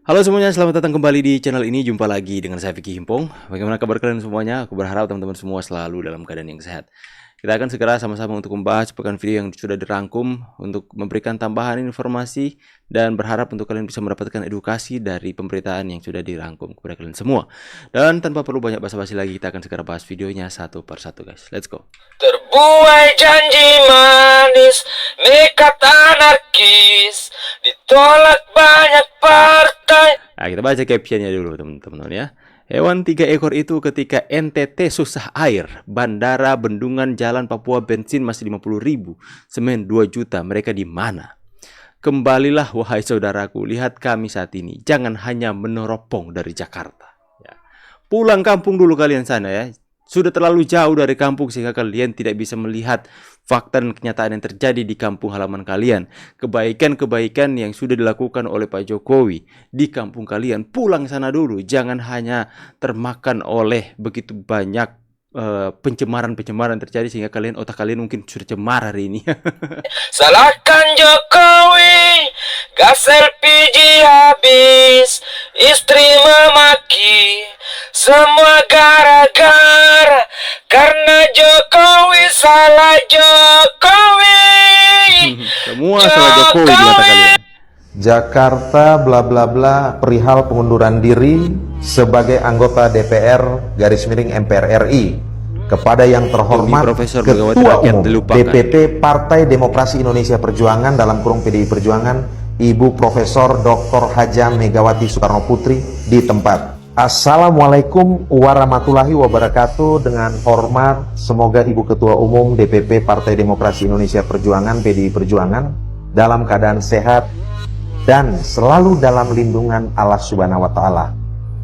Halo semuanya, selamat datang kembali di channel ini. Jumpa lagi dengan saya Vicky Himpong. Bagaimana kabar kalian semuanya? Aku berharap teman-teman semua selalu dalam keadaan yang sehat. Kita akan segera sama-sama untuk membahas sepekan video yang sudah dirangkum untuk memberikan tambahan informasi dan berharap untuk kalian bisa mendapatkan edukasi dari pemberitaan yang sudah dirangkum kepada kalian semua. Dan tanpa perlu banyak basa-basi lagi, kita akan segera bahas videonya satu per satu, guys. Let's go. Terbuai janji manis, nekat anarkis, ditolak banyak partai. Nah, kita baca captionnya dulu teman-teman ya. Hewan 3 ekor itu ketika NTT susah air, bandara, bendungan, jalan Papua bensin masih 50.000, semen 2 juta, mereka di mana? Kembalilah wahai saudaraku, lihat kami saat ini, jangan hanya meneropong dari Jakarta. Ya. Pulang kampung dulu kalian sana ya. Sudah terlalu jauh dari kampung sehingga kalian tidak bisa melihat fakta dan kenyataan yang terjadi di kampung halaman kalian. Kebaikan-kebaikan yang sudah dilakukan oleh Pak Jokowi di kampung kalian. Pulang sana dulu. Jangan hanya termakan oleh begitu banyak pencemaran-pencemaran terjadi sehingga otak kalian mungkin sudah cemar hari ini. Salahkan Jokowi, gas LPG habis, istri memaki, semua gara-gara karena Jokowi, salah Jokowi. Semua salah Jokowi di mata kalian. Jakarta bla bla bla perihal pengunduran diri sebagai anggota DPR _MPR RI kepada yang terhormat Ketua Umum DPP Partai Demokrasi Indonesia Perjuangan (PDI Perjuangan) Ibu Profesor Dr. Haja Megawati Soekarno Putri di tempat. Assalamualaikum warahmatullahi wabarakatuh. Dengan hormat, semoga Ibu Ketua Umum DPP Partai Demokrasi Indonesia Perjuangan (PDI Perjuangan) dalam keadaan sehat dan selalu dalam lindungan Allah Subhanahu wa Ta'ala.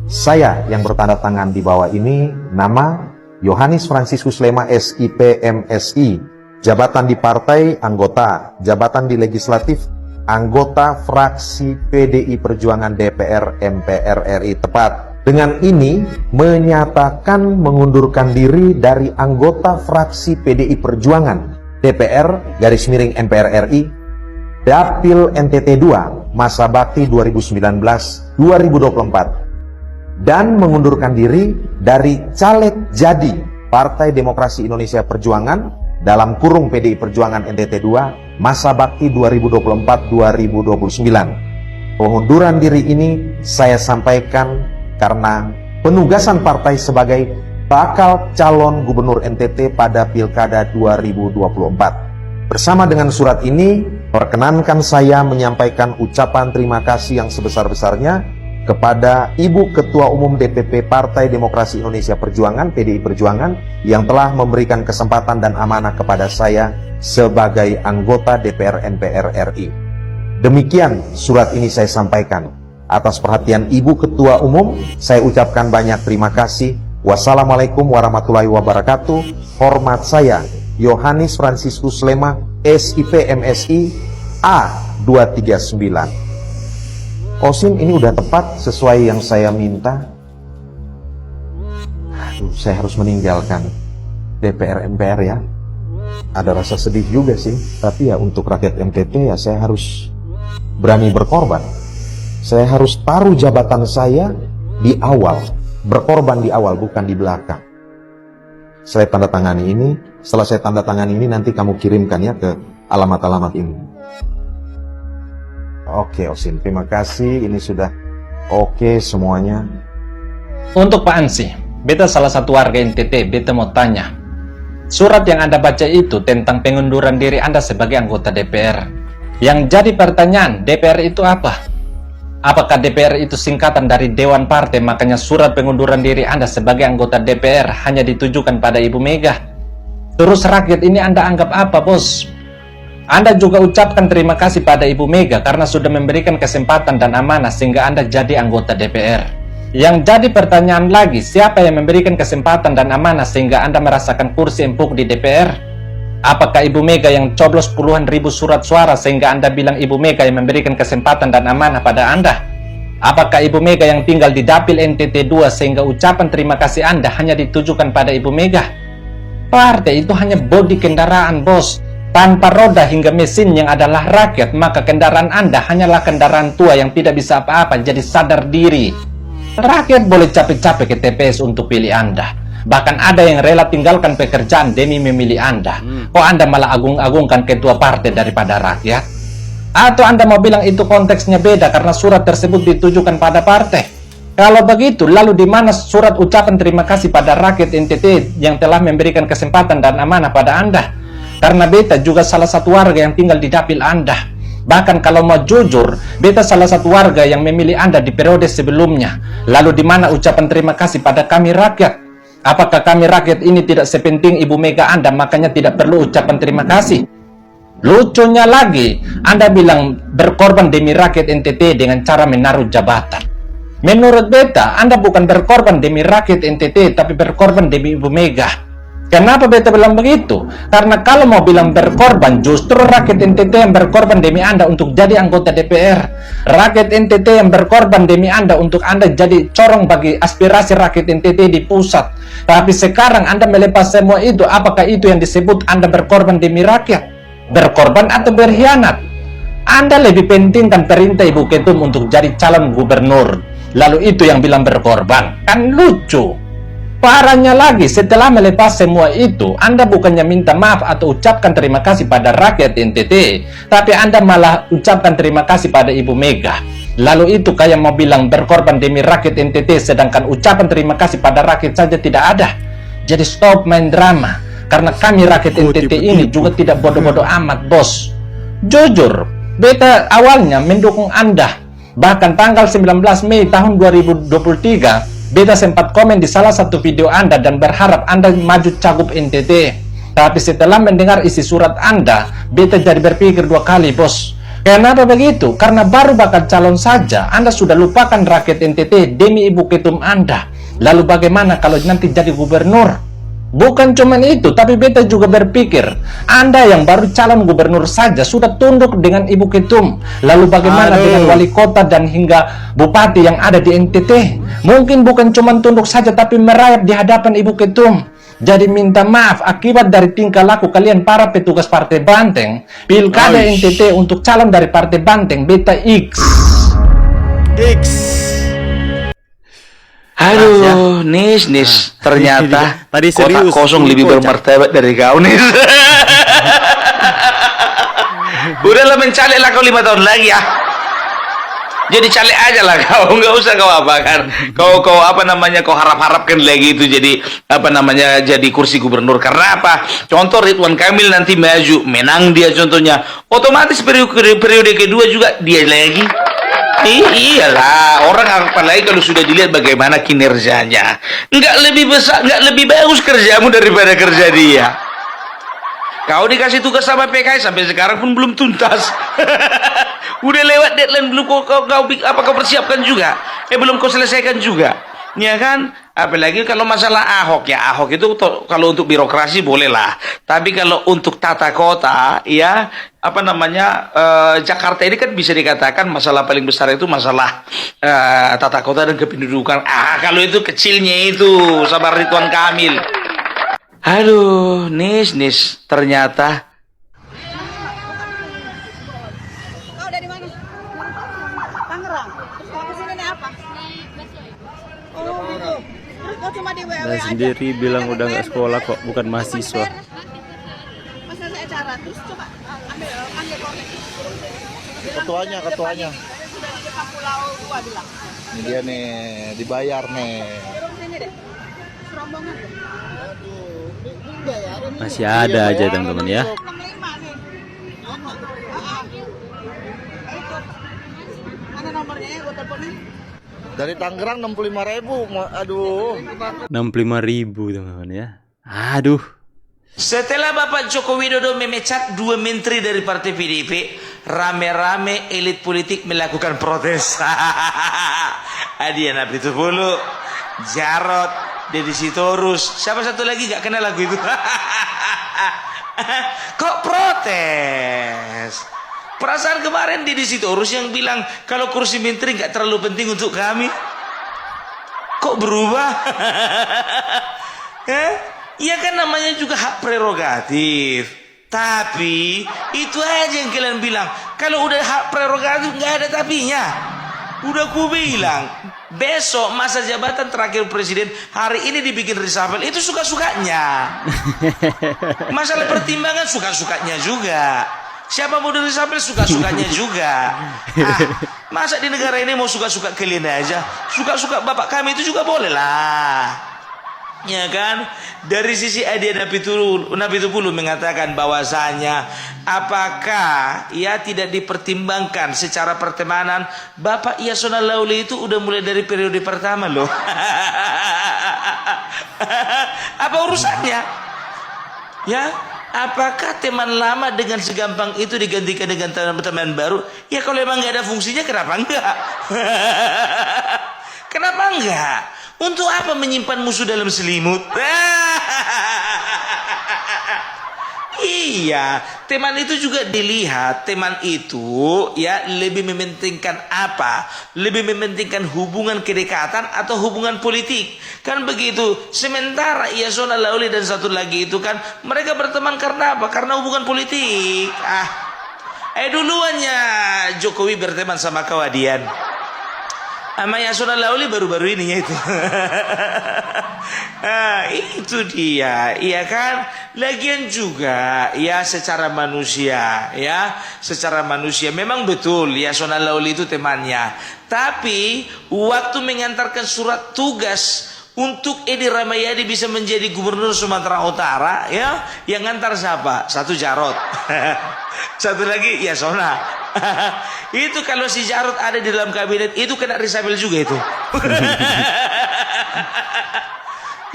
Saya yang bertanda tangan di bawah ini, nama Yohanes Fransiskus Lema SIP MSI, jabatan di partai anggota, jabatan di legislatif anggota fraksi PDI Perjuangan DPR MPR RI tepat. Dengan ini menyatakan mengundurkan diri dari anggota fraksi PDI Perjuangan DPR _MPR RI Dapil NTT 2 masa bakti 2019-2024 dan mengundurkan diri dari caleg jadi Partai Demokrasi Indonesia Perjuangan (PDI Perjuangan NTT 2 masa bakti 2024-2029. Pengunduran diri ini saya sampaikan karena penugasan partai sebagai bakal calon gubernur NTT pada Pilkada 2024. Bersama dengan surat ini, perkenankan saya menyampaikan ucapan terima kasih yang sebesar-besarnya kepada Ibu Ketua Umum DPP Partai Demokrasi Indonesia Perjuangan (PDI Perjuangan) yang telah memberikan kesempatan dan amanah kepada saya sebagai anggota DPR MPR RI. Demikian surat ini saya sampaikan. Atas perhatian Ibu Ketua Umum, saya ucapkan banyak terima kasih. Wassalamualaikum warahmatullahi wabarakatuh. Hormat saya, Yohanes Fransiskus Lema SIP MSI A239. Osin, ini udah tepat sesuai yang saya minta. Aduh, saya harus meninggalkan DPR MPR ya. Ada rasa sedih juga sih, tapi ya untuk rakyat NTT ya saya harus berani berkorban. Saya harus taruh jabatan saya di awal, berkorban di awal bukan di belakang. Saya tanda tangani ini. Setelah saya tanda tangan ini, nanti kamu kirimkan ya ke alamat-alamat ini. Oke, Osin, terima kasih. Ini sudah oke semuanya. Untuk Pak Ansi, beta salah satu warga NTT, beta mau tanya. Surat yang Anda baca itu tentang pengunduran diri Anda sebagai anggota DPR. Yang jadi pertanyaan, DPR itu apa? Apakah DPR itu singkatan dari Dewan Partai, makanya surat pengunduran diri Anda sebagai anggota DPR hanya ditujukan pada Ibu Mega? Terus rakyat ini Anda anggap apa, bos? Anda juga ucapkan terima kasih pada Ibu Mega karena sudah memberikan kesempatan dan amanah sehingga Anda jadi anggota DPR. Yang jadi pertanyaan lagi, siapa yang memberikan kesempatan dan amanah sehingga Anda merasakan kursi empuk di DPR? Apakah Ibu Mega yang coblos puluhan ribu surat suara sehingga Anda bilang Ibu Mega yang memberikan kesempatan dan amanah pada Anda? Apakah Ibu Mega yang tinggal di Dapil NTT 2 sehingga ucapan terima kasih Anda hanya ditujukan pada Ibu Mega? Partai itu hanya bodi kendaraan, bos. Tanpa roda hingga mesin yang adalah rakyat, maka kendaraan Anda hanyalah kendaraan tua yang tidak bisa apa-apa. Jadi sadar diri. Rakyat boleh capek-capek ke TPS untuk pilih Anda. Bahkan ada yang rela tinggalkan pekerjaan demi memilih Anda. Kok Anda malah agung-agungkan ketua partai daripada rakyat? Atau Anda mau bilang itu konteksnya beda karena surat tersebut ditujukan pada partai? Kalau begitu, lalu di mana surat ucapan terima kasih pada rakyat NTT yang telah memberikan kesempatan dan amanah pada Anda? Karena beta juga salah satu warga yang tinggal di dapil Anda. Bahkan kalau mau jujur, beta salah satu warga yang memilih Anda di periode sebelumnya. Lalu di mana ucapan terima kasih pada kami rakyat? Apakah kami rakyat ini tidak sepenting Ibu Mega Anda, makanya tidak perlu ucapan terima kasih? Lucunya lagi, Anda bilang berkorban demi rakyat NTT dengan cara menaruh jabatan. Menurut beta, Anda bukan berkorban demi rakyat NTT, tapi berkorban demi Ibu Mega. Kenapa beta bilang begitu? Karena kalau mau bilang berkorban, justru rakyat NTT yang berkorban demi Anda untuk jadi anggota DPR. Rakyat NTT yang berkorban demi Anda untuk Anda jadi corong bagi aspirasi rakyat NTT di pusat. Tapi sekarang Anda melepas semua itu, apakah itu yang disebut Anda berkorban demi rakyat? Berkorban atau berkhianat? Anda lebih pentingkan perintah Ibu Ketum untuk jadi calon gubernur. Lalu itu yang bilang berkorban. Kan lucu. Parahnya lagi, setelah melepas semua itu, Anda bukannya minta maaf atau ucapkan terima kasih pada rakyat NTT, tapi Anda malah ucapkan terima kasih pada Ibu Mega. Lalu itu kayak mau bilang berkorban demi rakyat NTT, sedangkan ucapan terima kasih pada rakyat saja tidak ada. Jadi stop main drama, karena kami rakyat NTT ini juga tidak bodoh-bodoh amat, bos. Jujur, beta awalnya mendukung Anda. Bahkan tanggal 19 Mei tahun 2023, beta sempat komen di salah satu video Anda dan berharap Anda maju cagup NTT. Tapi setelah mendengar isi surat Anda, beta jadi berpikir dua kali, bos. Kenapa begitu? Karena baru bakal calon saja, Anda sudah lupakan rakyat NTT demi Ibu Ketum Anda. Lalu bagaimana kalau nanti jadi gubernur? Bukan cuma itu, tapi beta juga berpikir, Anda yang baru calon gubernur saja sudah tunduk dengan Ibu Ketum. Lalu bagaimana dengan wali kota dan hingga bupati yang ada di NTT? Mungkin bukan cuma tunduk saja, tapi merayap di hadapan Ibu Ketum. Jadi minta maaf akibat dari tingkah laku kalian para petugas Partai Banteng. Pilkada NTT untuk calon dari Partai Banteng, beta X. Aduh, Nis, ternyata Tadi kotak serius, kosong ini lebih kocak. bermartabat dari kau, Nis. Udahlah mencalek lah kau 5 tahun lagi ya. Jadi caleg aja lah kau, nggak usah kau apa kan. Kau apa namanya, kau harap-harapkan lagi itu jadi apa namanya, jadi kursi gubernur. Karena apa? Contoh Ridwan Kamil nanti maju, menang dia contohnya, otomatis periode kedua juga dia lagi. Iyalah, orang apalagi kalau sudah dilihat bagaimana kinerjanya, nggak lebih besar, nggak lebih bagus kerjamu daripada kerja dia. Kau dikasih tugas sama PKS sampai sekarang pun belum tuntas. Udah lewat deadline, belum kau persiapkan juga, belum kau selesaikan juga, ya kan? Apalagi kalau masalah Ahok, ya Ahok itu kalau untuk birokrasi boleh lah, tapi kalau untuk tata kota, ya apa namanya, Jakarta ini kan bisa dikatakan masalah paling besar itu masalah tata kota dan kependudukan. Kalau itu kecilnya itu sabar Ridwan Kamil. Aduh, Nis, ternyata. Kau dari mana? Tangerang. Terus kau kesini nih apa? Oh gitu. Terus kau cuma di WW Dan aja. sendiri bilang udah nggak sekolah kok, bukan mahasiswa. Pas selesai acara, terus coba panggil konek. Ketuanya. Sudah di depan Pulau 2 bilang. Ini dia nih, dibayar nih. Turun sini deh. Serombongan tuh. Masih ada aja teman-teman ya. 65 nih. Ikut. Mana nomornya ya? Gue teleponin. Dari Tangerang 65.000. Aduh. 65.000 teman-teman ya. Aduh. Setelah Bapak Joko Widodo memecat 2 menteri dari Partai PDIP, rame-rame elit politik melakukan protes. Adian Apitupulu, Jarot, Deddy Sitorus, siapa satu lagi gak kenal lagu itu? Kok protes? Perasaan kemarin Deddy Sitorus yang bilang kalau kursi menteri gak terlalu penting untuk kami. Kok berubah? Ya kan namanya juga hak prerogatif. Tapi itu aja yang kalian bilang. Kalau udah hak prerogatif nggak ada tapinya. Udah ku bilang, besok masa jabatan terakhir presiden hari ini dibikin reshuffle itu suka-sukanya. Masalah pertimbangan suka-sukanya juga. Siapa mau di reshuffle suka-sukanya juga. Masa di negara ini mau suka-suka kalian aja? Suka-suka bapak kami itu juga boleh lah. Ya kan, dari sisi Adia Napitupulu mengatakan bahwasanya apakah ia tidak dipertimbangkan secara pertemanan. Bapak Yasona Lauli itu udah mulai dari periode pertama loh. Apa urusannya? Ya, apakah teman lama dengan segampang itu digantikan dengan teman baru? Ya kalau emang nggak ada fungsinya kenapa enggak? Kenapa enggak? Untuk apa menyimpan musuh dalam selimut? Iya, teman itu juga dilihat. Teman itu ya lebih mementingkan apa? Lebih mementingkan hubungan kedekatan atau hubungan politik. Kan begitu. Sementara Yasona Lauli dan satu lagi itu kan mereka berteman karena apa? Karena hubungan politik. Duluannya Jokowi berteman sama Kawadian. Sama Yasona Lauli baru-baru ini ya itu. Itu dia, iya kan? Lagian juga ya secara manusia memang betul Yasona Lauli itu temannya. Tapi waktu mengantarkan surat tugas untuk Edi Rahmayadi bisa menjadi gubernur Sumatera Utara, ya, yang ngantar siapa? Satu Jarot. Satu lagi Yasona. Itu kalau si Jarot ada di dalam kabinet itu kena reshuffle juga itu.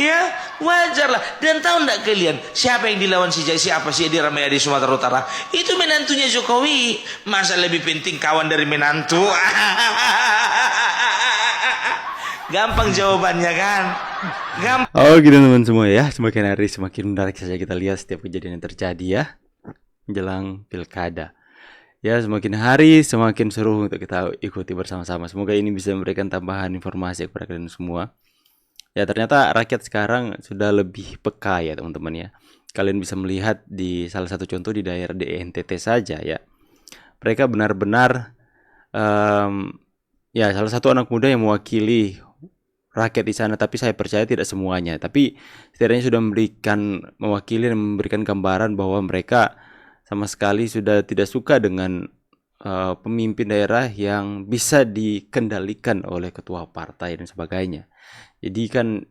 Ya wajar lah. Dan tahu enggak kalian siapa yang dilawan siapa si Edi Rahmayadi Sumatera Utara? Itu menantunya Jokowi. Masa lebih penting kawan dari menantu? Gampang jawabannya kan. Oh gitu teman semua ya. Semakin hari semakin menarik saja kita lihat setiap kejadian yang terjadi ya menjelang pilkada. Ya semakin hari semakin seru untuk kita ikuti bersama-sama. Semoga ini bisa memberikan tambahan informasi kepada kalian semua. Ya ternyata rakyat sekarang sudah lebih peka ya teman-teman ya. Kalian bisa melihat di salah satu contoh di daerah di NTT saja ya. Mereka benar-benar ya salah satu anak muda yang mewakili rakyat di sana, tapi saya percaya tidak semuanya. Tapi setidaknya sudah mewakili dan memberikan gambaran bahwa mereka sama sekali sudah tidak suka dengan pemimpin daerah yang bisa dikendalikan oleh ketua partai dan sebagainya. Jadi kan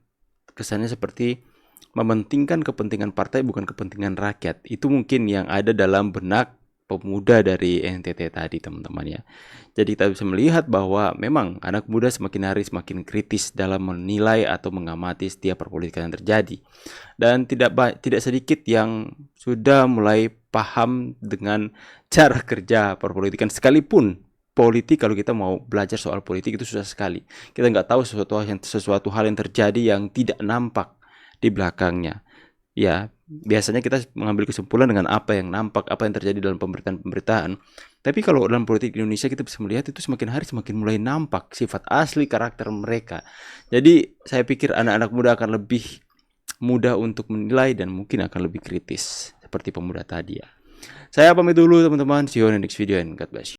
kesannya seperti mementingkan kepentingan partai bukan kepentingan rakyat. Itu mungkin yang ada dalam benak pemuda dari NTT tadi teman-teman ya. Jadi kita bisa melihat bahwa memang anak muda semakin hari semakin kritis dalam menilai atau mengamati setiap perpolitikan yang terjadi. Dan tidak sedikit yang sudah mulai paham dengan cara kerja perpolitikan. Sekalipun politik, kalau kita mau belajar soal politik itu susah sekali. Kita nggak tahu sesuatu hal yang terjadi yang tidak nampak di belakangnya. Ya, biasanya kita mengambil kesimpulan dengan apa yang nampak, apa yang terjadi dalam pemberitaan. Tapi kalau dalam politik di Indonesia kita bisa melihat itu semakin hari semakin mulai nampak sifat asli karakter mereka. Jadi saya pikir anak-anak muda akan lebih mudah untuk menilai dan mungkin akan lebih kritis seperti pemuda tadi ya. Saya pamit dulu teman-teman. See you on the next video and God bless you.